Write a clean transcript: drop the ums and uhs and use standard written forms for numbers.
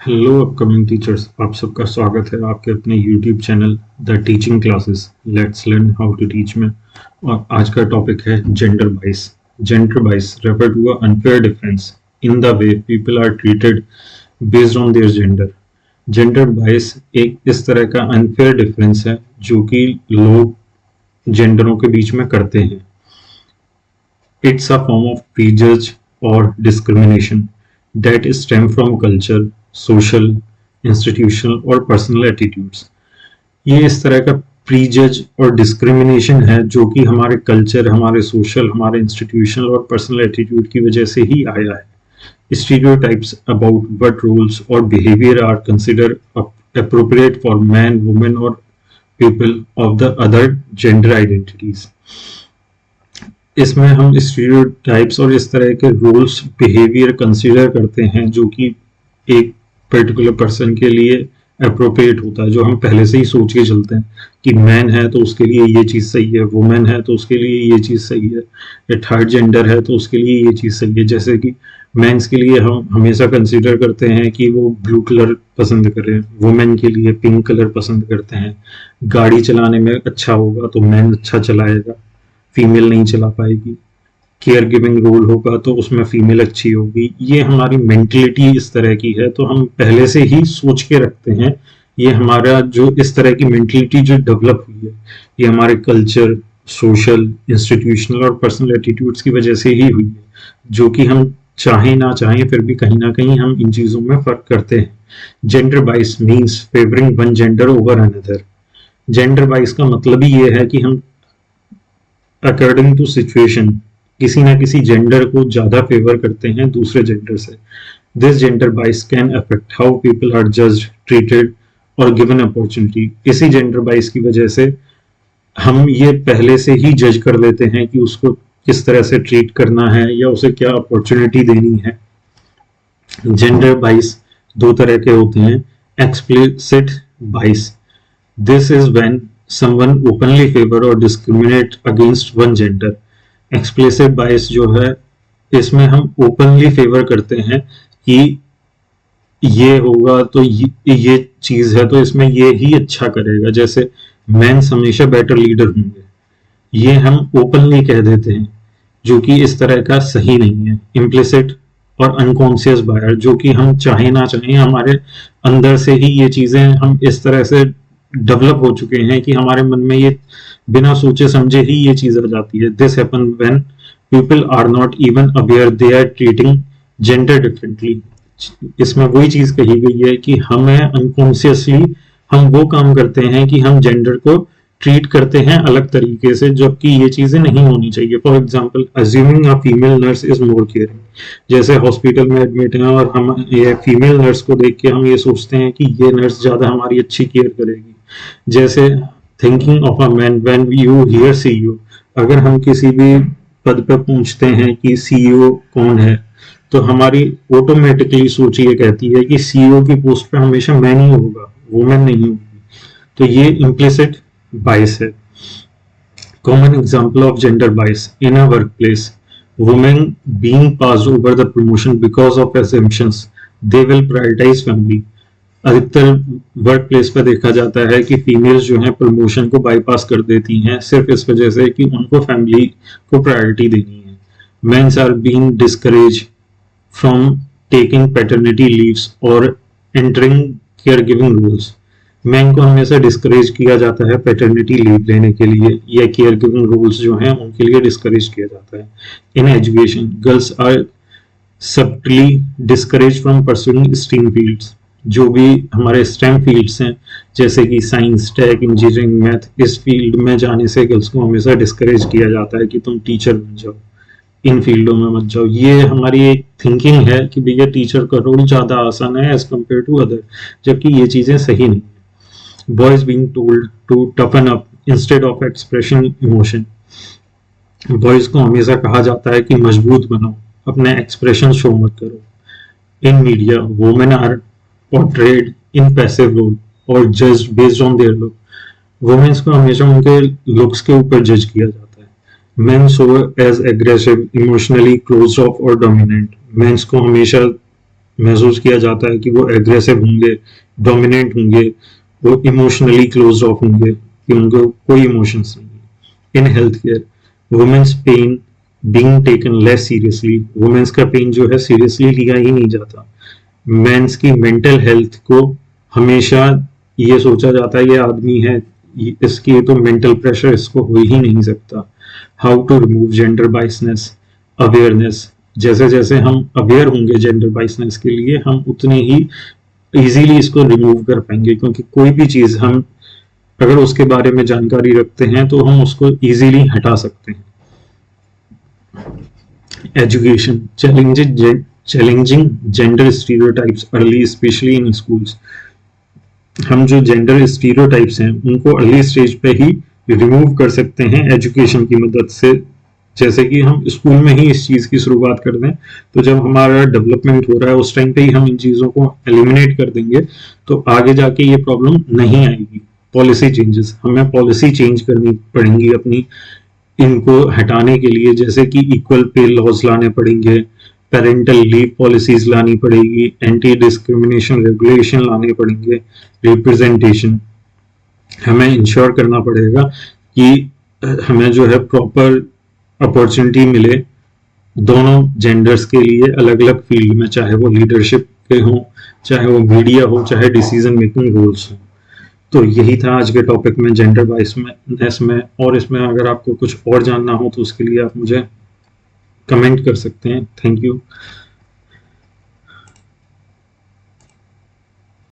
Hello upcoming teachers, आप सबका स्वागत है आपके अपने YouTube channel the teaching classes let's learn how to teach में। और आज का टॉपिक है gender bias. Gender bias refer to a unfair difference in the way people are treated based on their gender. Gender bias एक इस तरह का unfair difference है जो कि लोग जेंडरों के बीच में करते हैं। It's a form of prejudice or discrimination that stem from culture, social, institutional और personal attitudes. ये इस तरह का प्रीजज और डिस्क्रिमिनेशन है जो कि हमारे कल्चर, हमारे सोशल, हमारे इंस्टीट्यूशनल और पर्सनल एटीट्यूड की वजह से ही आया है. Stereotypes about what roles or behavior are considered appropriate for men, women or people of the other gender identities. इसमें हम स्टीरियोटाइप्स और इस तरह के रोल्स बिहेवियर कंसीडर करते हैं जो कि एक पर्टिकुलर पर्सन के लिए अप्रोप्रिएट होता है, जो हम पहले से ही सोच के चलते हैं कि मैन है तो उसके लिए ये चीज़ सही है, वुमेन है तो उसके लिए ये चीज़ सही है, या थर्ड जेंडर है तो उसके लिए ये चीज़ सही है. जैसे कि मेंस के लिए हम हमेशा कंसीडर करते हैं कि वो ब्लू कलर पसंद करें, वुमेन के लिए पिंक कलर पसंद करते हैं. गाड़ी चलाने में अच्छा होगा तो मैन अच्छा चलाएगा, फीमेल नहीं चला पाएगी. केयर गिविंग रोल होगा तो उसमें फीमेल अच्छी होगी. ये हमारी मेंटलिटी इस तरह की है, तो हम पहले से ही सोच के रखते हैं. ये हमारा जो इस तरह की मेंटलिटी जो डेवलप हुई है, ये हमारे कल्चर, सोशल, इंस्टीट्यूशनल और पर्सनल एटीट्यूड्स की वजह से ही हुई है, जो कि हम चाहे ना चाहें फिर भी कहीं ना कहीं हम इन चीज़ों में फर्क करते हैं. जेंडर बाइस means favouring one gender over another. Gender बाइस का मतलब ही ये है कि हम अकॉर्डिंग टू सिचुएशन किसी ना किसी जेंडर को ज्यादा फेवर करते हैं दूसरे जेंडर से. This gender bias can affect how people are judged, treated और गिवन अपॉर्चुनिटी. इसी जेंडर बाइस की वजह से हम ये पहले से ही जज कर लेते हैं कि उसको किस तरह से ट्रीट करना है या उसे क्या अपॉर्चुनिटी देनी है. जेंडर बाइस दो तरह के होते हैं. एक्सप्लिसिट बाइस, this is when someone openly favor or discriminate against one gender. Explicit bias जो है, इसमें हम openly favor करते हैं कि ये होगा तो ये चीज है तो इसमें ये ही अच्छा करेगा. जैसे मेंस हमेशा बेटर लीडर होंगे, ये हम ओपनली कह देते हैं, जो कि इस तरह का सही नहीं है. इम्प्लिसिट और अनकॉन्शियस बायर, जो कि हम चाहे ना चाहे हमारे अंदर से ही ये चीजें हम इस तरह से डेवलप हो चुके हैं कि हमारे मन में ये बिना सोचे समझे ही ये चीज आ जाती है. This happen when people are not even aware they are treating gender differently. इसमें वही चीज कही गई है कि हमें अनकॉन्शियसली हम वो काम करते हैं कि हम जेंडर को ट्रीट करते हैं अलग तरीके से, जबकि ये चीजें नहीं होनी चाहिए. For example, assuming a female nurse is more caring. जैसे हॉस्पिटल में एडमिट हैं और हम ये फीमेल नर्स को देख के हम ये सोचते हैं कि ये नर्स ज्यादा हमारी अच्छी केयर करेगी. जैसे thinking of a man when you here CEO, अगर हम किसी भी पद पे पूछते हैं कि सीईओ कौन है, तो हमारी ऑटोमेटिकली सोच ये कहती है कि सीईओ की पोस्ट पे हमेशा मैन ही होगा, वुमेन नहीं होगी. तो ये इम्प्लिसिट बाइस है. Common example of gender bias in a workplace, women being passed over the promotion because of assumptions they will prioritize family. अधिकतर वर्क प्लेस पर देखा जाता है कि फीमेल्स जो हैं प्रमोशन को बाईपास कर देती हैं सिर्फ इस वजह से कि उनको फैमिली को प्रायोरिटी देनी है. Mens are being discourage from taking paternity leaves और entering care giving roles. Man को हमेशा डिस्करेज किया जाता है पैटर्निटी लीव लेने के लिए, या केयर गिविंग रोल्स जो हैं उनके लिए डिस्करेज किया जाता है. In education, girls are subtly discourage from pursuing steam fields. जो भी हमारे स्टेम फील्ड्स हैं जैसे कि साइंस, टेक, इंजीनियरिंग, मैथ, इस फील्ड में जाने से गर्ल्स को हमेशा डिस्करेज किया जाता है कि तुम टीचर बन जाओ, इन फील्डों में मत जाओ. ये हमारी एक थिंकिंग है कि भैया टीचर का रोल ज्यादा आसान है एज कम्पेयर टू अदर, जबकि ये चीजें सही नहीं. Boys being told to toughen up instead of expressing emotion. Boys को हमेशा कहा जाता है कि मजबूत बनो, अपने एक्सप्रेशन शो मत करो. In media, women are portrayed in passive role or judged based on their look. Women को हमेशा उनके लुक्स के ऊपर जज किया जाता है. Men show as aggressive, emotionally closed off or dominant. Men को हमेशा महसूस किया जाता है कि वो एग्रेसिव होंगे, डोमिनेंट होंगे, वो इमोशनली क्लोज ऑफ होंगे, कि उनको कोई इमोशंस नहीं है। In health care women's pain being taken less seriously, women's का पेन जो है सीरियसली लिया ही नहीं जाता। मेंस की मेंटल हेल्थ को हमेशा ये सोचा जाता है ये आदमी है, इसकी तो मेंटल प्रेशर इसको हो ही नहीं सकता। How to remove gender biasness, awareness, जैसे जैसे हम अवेयर होंगे जेंडर बाइसनेस के लिए हम उतने ही इजीली इसको रिमूव कर पाएंगे, क्योंकि कोई भी चीज हम अगर उसके बारे में जानकारी रखते हैं तो हम उसको इजीली हटा सकते हैं। Education challenging gender stereotypes early specially in schools, हम जो जेंडर स्टीरियोटाइप्स हैं उनको अर्ली स्टेज पे ही रिमूव कर सकते हैं एजुकेशन की मदद से। जैसे कि हम स्कूल में ही इस चीज की शुरुआत कर दें, तो जब हमारा डेवलपमेंट हो रहा है उस टाइम पे ही हम इन चीजों को एलिमिनेट कर देंगे तो आगे जाके ये प्रॉब्लम नहीं आएगी। पॉलिसी चेंजेस, हमें पॉलिसी चेंज करनी पड़ेंगी अपनी इनको हटाने के लिए, जैसे कि इक्वल पे लॉज लाने पड़ेंगे, पेरेंटल लीव पॉलिसीज लानी पड़ेगी, एंटी डिस्क्रिमिनेशन रेगुलेशन लाने पड़ेंगे, रिप्रेजेंटेशन हमें इंश्योर करना पड़ेगा कि हमें जो है प्रॉपर अपॉर्चुनिटी मिले दोनों जेंडर्स के लिए अलग अलग फील्ड में, चाहे वो लीडरशिप के हों, चाहे वो मीडिया हो, चाहे डिसीजन मेकिंग रोल्स हो। तो यही था आज के टॉपिक में जेंडर बाइसनेस में, और इसमें अगर आपको कुछ और जानना हो तो उसके लिए आप मुझे कमेंट कर सकते हैं। Thank you.